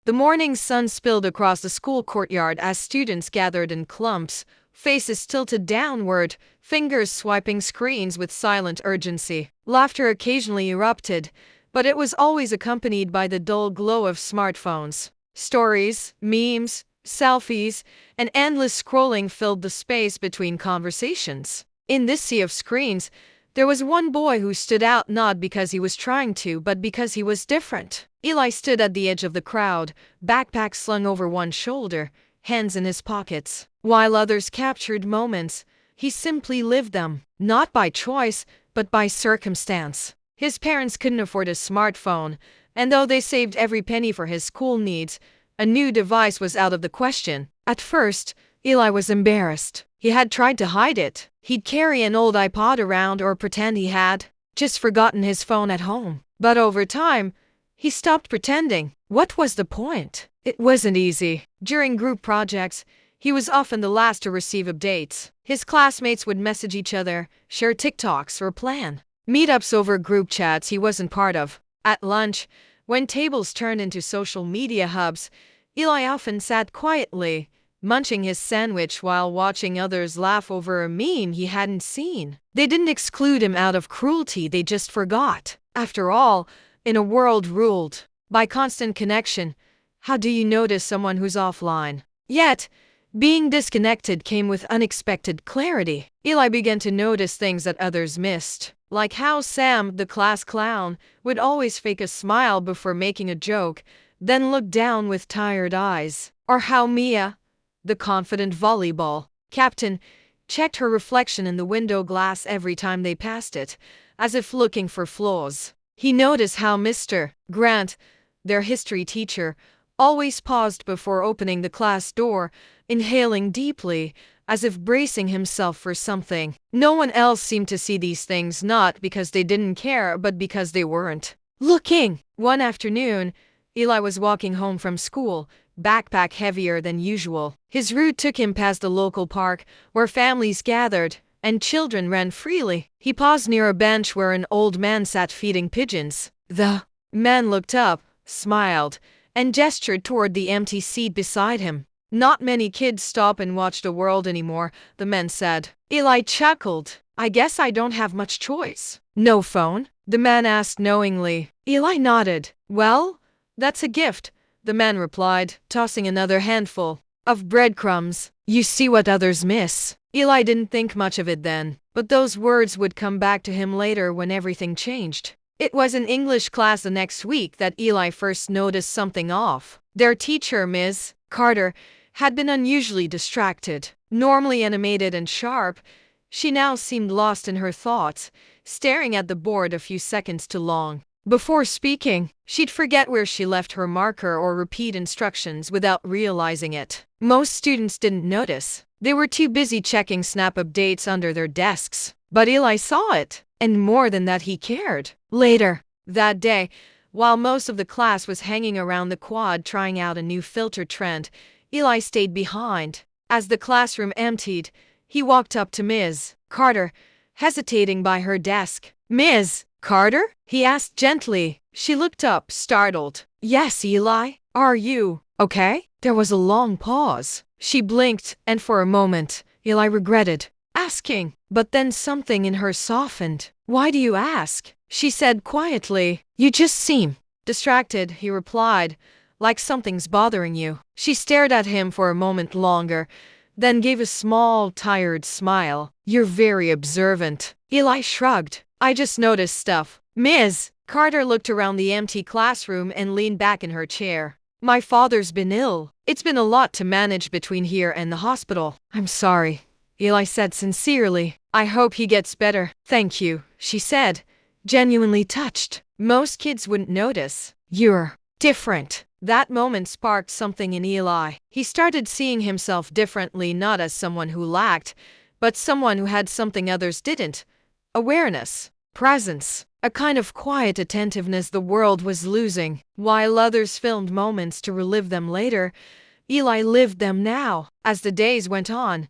The morning sun spilled across the school courtyard as students gathered in clumps, faces tilted downward, fingers swiping screens with silent urgency. Laughter occasionally erupted, but it was always accompanied by the dull glow of smartphones. Stories, memes, selfies, and endless scrolling filled the space between conversations. In this sea of screens, there was one boy who stood out not because he was trying to, but because he was different. Eli stood at the edge of the crowd, backpack slung over one shoulder, hands in his pockets. While others captured moments, he simply lived them, not by choice, but by circumstance. His parents couldn't afford a smartphone, and though they saved every penny for his school needs, a new device was out of the question. At first, Eli was embarrassed. He had tried to hide it. He'd carry an old iPod around or pretend he had just forgotten his phone at home. But over time, he stopped pretending. What was the point? It wasn't easy. During group projects, he was often the last to receive updates. His classmates would message each other, share TikToks, or plan meetups over group chats he wasn't part of. At lunch, when tables turned into social media hubs, Eli often sat quietly, munching his sandwich while watching others laugh over a meme he hadn't seen. They didn't exclude him out of cruelty, they just forgot. After all, in a world ruled by constant connection, how do you notice someone who's offline? Yet, being disconnected came with unexpected clarity. Eli began to notice things that others missed, like how Sam, the class clown, would always fake a smile before making a joke, then look down with tired eyes, or how Mia, the confident volleyball captain, checked her reflection in the window glass every time they passed it, as if looking for flaws. He noticed how Mr. Grant, their history teacher, always paused before opening the class door, inhaling deeply, as if bracing himself for something. No one else seemed to see these things, not because they didn't care, but because they weren't looking. One afternoon, Eli was walking home from school, backpack heavier than usual. His route took him past the local park, where families gathered and children ran freely. He paused near a bench where an old man sat feeding pigeons. The man looked up, smiled, and gestured toward the empty seat beside him. "Not many kids stop and watch the world anymore," the man said. Eli chuckled. "I guess I don't have much choice." "No phone?" the man asked knowingly. Eli nodded. "Well, that's a gift," the man replied, tossing another handful of breadcrumbs. "You see what others miss." Eli didn't think much of it then, but those words would come back to him later when everything changed. It was in English class the next week that Eli first noticed something off. Their teacher, Ms. Carter, had been unusually distracted. Normally animated and sharp, she now seemed lost in her thoughts, staring at the board a few seconds too long. Before speaking, she'd forget where she left her marker or repeat instructions without realizing it. Most students didn't notice. They were too busy checking Snap updates under their desks. But Eli saw it, and more than that, he cared. Later that day, while most of the class was hanging around the quad trying out a new filter trend, Eli stayed behind. As the classroom emptied, he walked up to Ms. Carter, hesitating by her desk. "Ms. Carter?" he asked gently. She looked up, startled. "Yes, Eli? Are you okay?" There was a long pause. She blinked, and for a moment, Eli regretted asking. But then something in her softened. "Why do you ask?" she said quietly. "You just seem distracted," he replied, "like something's bothering you." She stared at him for a moment longer, then gave a small, tired smile. "You're very observant." Eli shrugged. "I just noticed stuff." Ms. Carter looked around the empty classroom and leaned back in her chair. "My father's been ill. It's been a lot to manage between here and the hospital." "I'm sorry," Eli said sincerely. "I hope he gets better." "Thank you," she said, genuinely touched. "Most kids wouldn't notice. You're different." That moment sparked something in Eli. He started seeing himself differently, not as someone who lacked, but someone who had something others didn't. Awareness, presence, a kind of quiet attentiveness the world was losing. While others filmed moments to relive them later, Eli lived them now. As the days went on,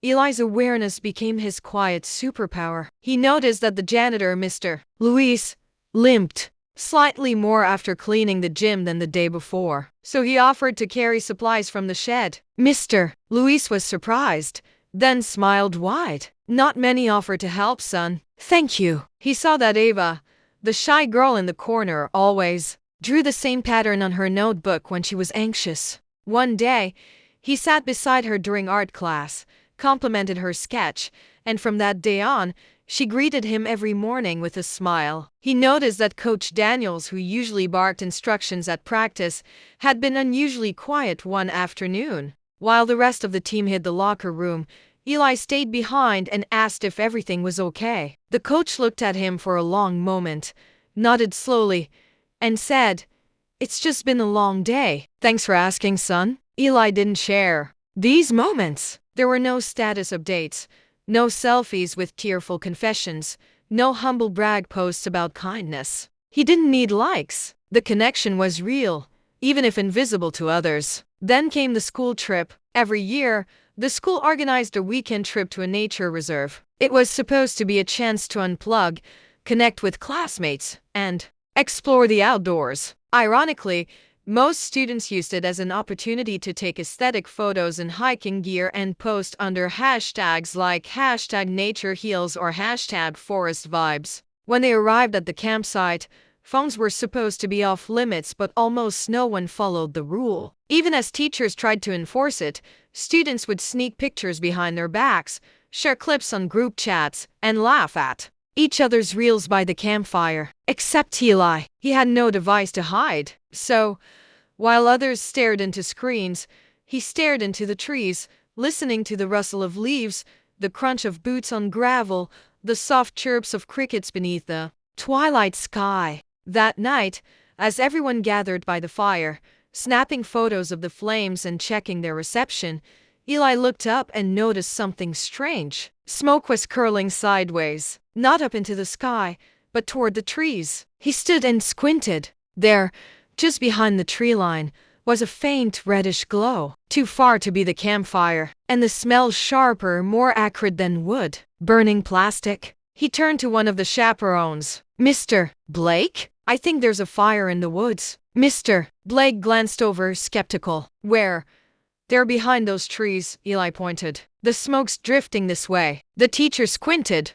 Eli's awareness became his quiet superpower. He noticed that the janitor, Mr. Luis, limped slightly more after cleaning the gym than the day before. So he offered to carry supplies from the shed. Mr. Luis was surprised, then smiled wide. Not many offer to help, son. Thank you. He saw that Ava, the shy girl in the corner, always drew the same pattern on her notebook when she was anxious. One day, he sat beside her during art class, complimented her sketch, and from that day on, she greeted him every morning with a smile. He noticed that Coach Daniels, who usually barked instructions at practice, had been unusually quiet one afternoon. While the rest of the team hid the locker room, Eli stayed behind and asked if everything was okay. The coach looked at him for a long moment, nodded slowly, and said, "It's just been a long day. Thanks for asking, son." Eli didn't share these moments. There were no status updates, no selfies with tearful confessions, no humble brag posts about kindness. He didn't need likes. The connection was real, even if invisible to others. Then came the school trip. Every year, the school organized a weekend trip to a nature reserve. It was supposed to be a chance to unplug, connect with classmates, and explore the outdoors. Ironically, most students used it as an opportunity to take aesthetic photos in hiking gear and post under hashtags like #NatureHeals or #ForestVibes. When they arrived at the campsite, phones were supposed to be off limits, but almost no one followed the rule. Even as teachers tried to enforce it, students would sneak pictures behind their backs, share clips on group chats, and laugh at each other's reels by the campfire. Except Eli. He had no device to hide. So, while others stared into screens, he stared into the trees, listening to the rustle of leaves, the crunch of boots on gravel, the soft chirps of crickets beneath the twilight sky. That night, as everyone gathered by the fire, snapping photos of the flames and checking their reception, Eli looked up and noticed something strange. Smoke was curling sideways, not up into the sky, but toward the trees. He stood and squinted. There, just behind the tree line, was a faint reddish glow, too far to be the campfire, and the smell sharper, more acrid than wood. Burning plastic. He turned to one of the chaperones. "Mr. Blake? I think there's a fire in the woods." Mr. Blake glanced over, skeptical. "Where?" "There behind those trees," Eli pointed. "The smoke's drifting this way." The teacher squinted.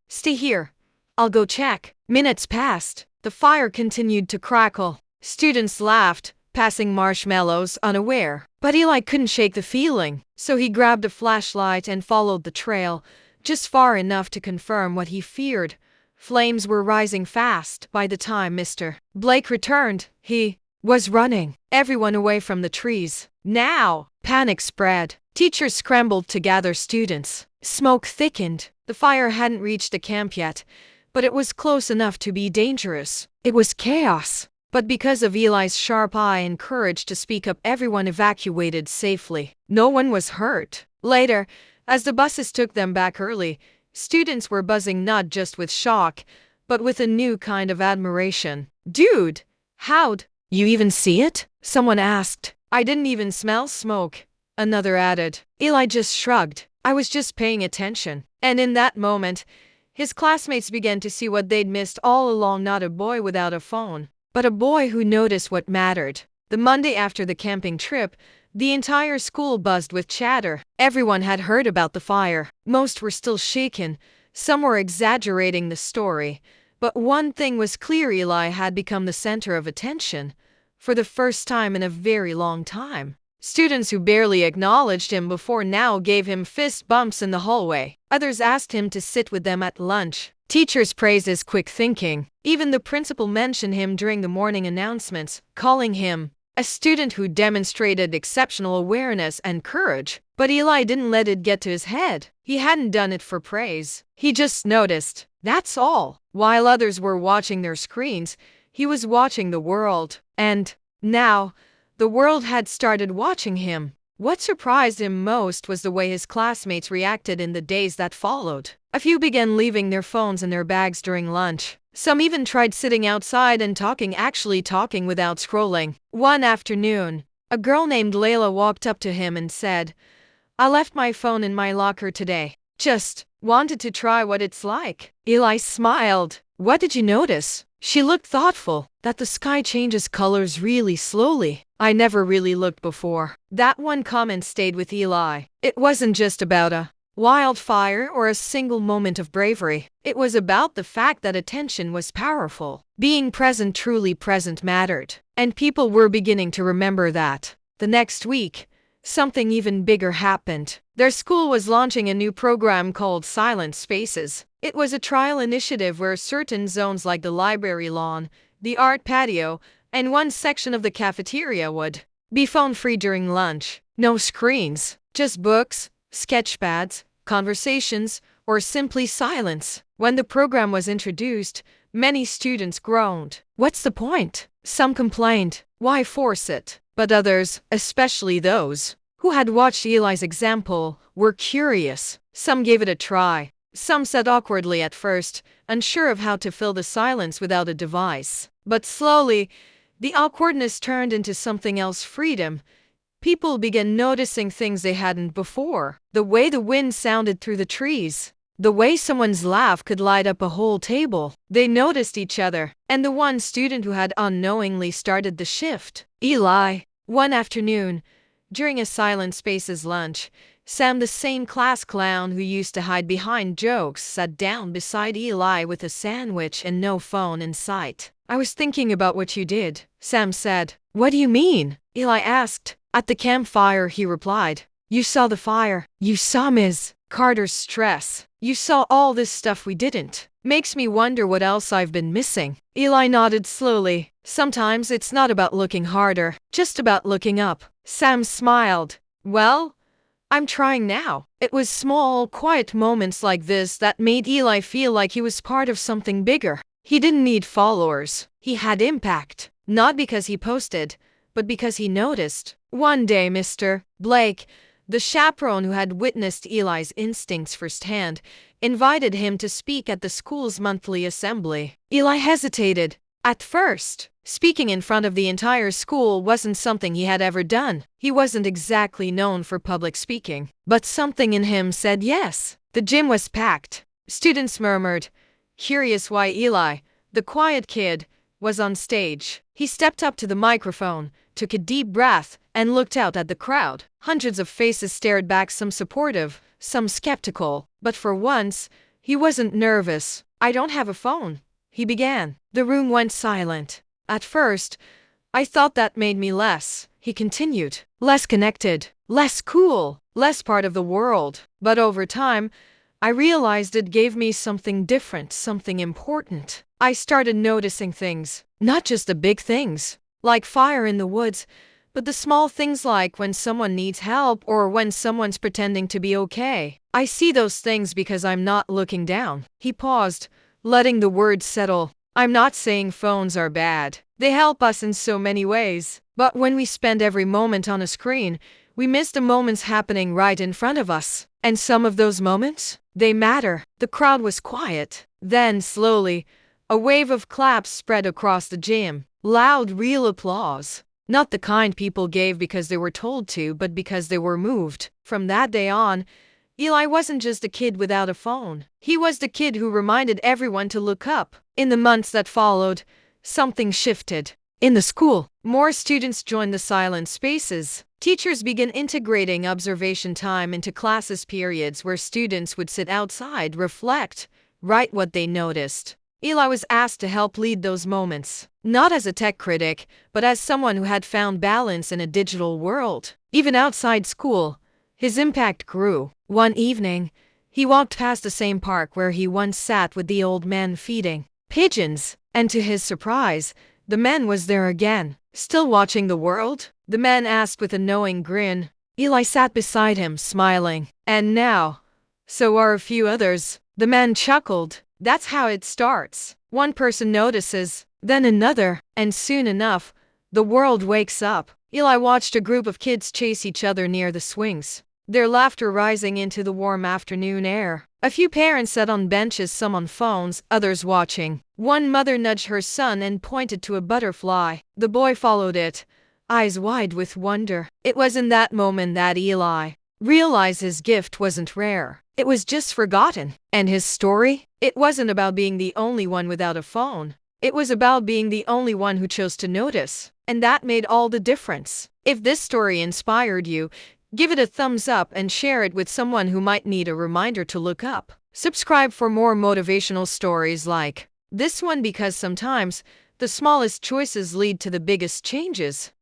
Stay here. I'll go check." Minutes passed. The fire continued to crackle. Students laughed, passing marshmallows unaware. But Eli couldn't shake the feeling, so he grabbed a flashlight and followed the trail, just far enough to confirm what he feared. Flames were rising fast. By the time Mr. Blake returned, he was running everyone away from the trees. Now, panic spread. Teachers scrambled to gather students. Smoke thickened. The fire hadn't reached the camp yet, but it was close enough to be dangerous. It was chaos. But because of Eli's sharp eye and courage to speak up, everyone evacuated safely. No one was hurt. Later, as the buses took them back early, students were buzzing not just with shock, but with a new kind of admiration. "Dude, how'd you even see it?" someone asked. "I didn't even smell smoke," another added. Eli just shrugged. "I was just paying attention." And in that moment, his classmates began to see what they'd missed all along: not a boy without a phone, but a boy who noticed what mattered. The Monday after the camping trip, the entire school buzzed with chatter. Everyone had heard about the fire. Most were still shaken. Some were exaggerating the story. But one thing was clear: Eli had become the center of attention, for the first time in a very long time. Students who barely acknowledged him before now gave him fist bumps in the hallway. Others asked him to sit with them at lunch. Teachers praised his quick thinking. Even the principal mentioned him during the morning announcements, calling him a student who demonstrated exceptional awareness and courage. But Eli didn't let it get to his head. He hadn't done it for praise. He just noticed. That's all. While others were watching their screens, he was watching the world. And now, the world had started watching him. What surprised him most was the way his classmates reacted in the days that followed. A few began leaving their phones in their bags during lunch. Some even tried sitting outside and actually talking without scrolling. One afternoon, a girl named Layla walked up to him and said, "I left my phone in my locker today. Just wanted to try what it's like." Eli smiled. "What did you notice?" She looked thoughtful, that the sky changes colors really slowly. I never really looked before. That one comment stayed with Eli. It wasn't just about a wildfire or a single moment of bravery. It was about the fact that attention was powerful. Being present, truly present, mattered. And people were beginning to remember that. The next week, something even bigger happened. Their school was launching a new program called Silent Spaces. It was a trial initiative where certain zones like the library lawn, the art patio, and one section of the cafeteria would be phone-free during lunch. No screens, just books, sketchpads, conversations, or simply silence. When the program was introduced, many students groaned. What's the point? Some complained. Why force it? But others, especially those who had watched Eli's example, were curious. Some gave it a try. Some sat awkwardly at first, unsure of how to fill the silence without a device. But slowly, the awkwardness turned into something else: freedom. People began noticing things they hadn't before. The way the wind sounded through the trees. The way someone's laugh could light up a whole table. They noticed each other, and the one student who had unknowingly started the shift. Eli. One afternoon, during a Silent Spaces lunch, Sam, the same class clown who used to hide behind jokes, sat down beside Eli with a sandwich and no phone in sight. I was thinking about what you did, Sam said. What do you mean? Eli asked. At the campfire, he replied. You saw the fire. You saw Ms. Carter's stress. You saw all this stuff we didn't. Makes me wonder what else I've been missing. Eli nodded slowly. Sometimes it's not about looking harder, just about looking up. Sam smiled. Well, I'm trying now. It was small, quiet moments like this that made Eli feel like he was part of something bigger. He didn't need followers. He had impact. Not because he posted, but because he noticed. One day, Mr. Blake, the chaperone who had witnessed Eli's instincts firsthand, invited him to speak at the school's monthly assembly. Eli hesitated. At first, speaking in front of the entire school wasn't something he had ever done. He wasn't exactly known for public speaking. But something in him said yes. The gym was packed. Students murmured, curious why Eli, the quiet kid, was on stage. He stepped up to the microphone, took a deep breath, and looked out at the crowd. Hundreds of faces stared back, some supportive, some skeptical. But for once, he wasn't nervous. I don't have a phone, he began. The room went silent. At first, I thought that made me less, he continued. Less connected, less cool, less part of the world. But over time, I realized it gave me something different, something important. I started noticing things, not just the big things, like fire in the woods, but the small things like when someone needs help or when someone's pretending to be okay. I see those things because I'm not looking down. He paused, letting the words settle. I'm not saying phones are bad. They help us in so many ways. But when we spend every moment on a screen, we miss the moments happening right in front of us. And some of those moments, they matter. The crowd was quiet. Then, slowly, a wave of claps spread across the gym. Loud, real applause. Not the kind people gave because they were told to, but because they were moved. From that day on, Eli wasn't just a kid without a phone. He was the kid who reminded everyone to look up. In the months that followed, something shifted. In the school, more students joined the Silent Spaces. Teachers began integrating observation time into classes, periods where students would sit outside, reflect, write what they noticed. Eli was asked to help lead those moments, not as a tech critic, but as someone who had found balance in a digital world. Even outside school, his impact grew. One evening, he walked past the same park where he once sat with the old man feeding pigeons, and to his surprise, the man was there again. Still watching the world? The man asked with a knowing grin. Eli sat beside him, smiling. And now, so are a few others. The man chuckled. That's how it starts. One person notices, then another, and soon enough, the world wakes up. Eli watched a group of kids chase each other near the swings, their laughter rising into the warm afternoon air. A few parents sat on benches, some on phones, others watching. One mother nudged her son and pointed to a butterfly. The boy followed it, eyes wide with wonder. It was in that moment that Eli realized his gift wasn't rare. It was just forgotten. And his story? It wasn't about being the only one without a phone. It was about being the only one who chose to notice, and that made all the difference. If this story inspired you, give it a thumbs up and share it with someone who might need a reminder to look up. Subscribe for more motivational stories like this one, because sometimes the smallest choices lead to the biggest changes.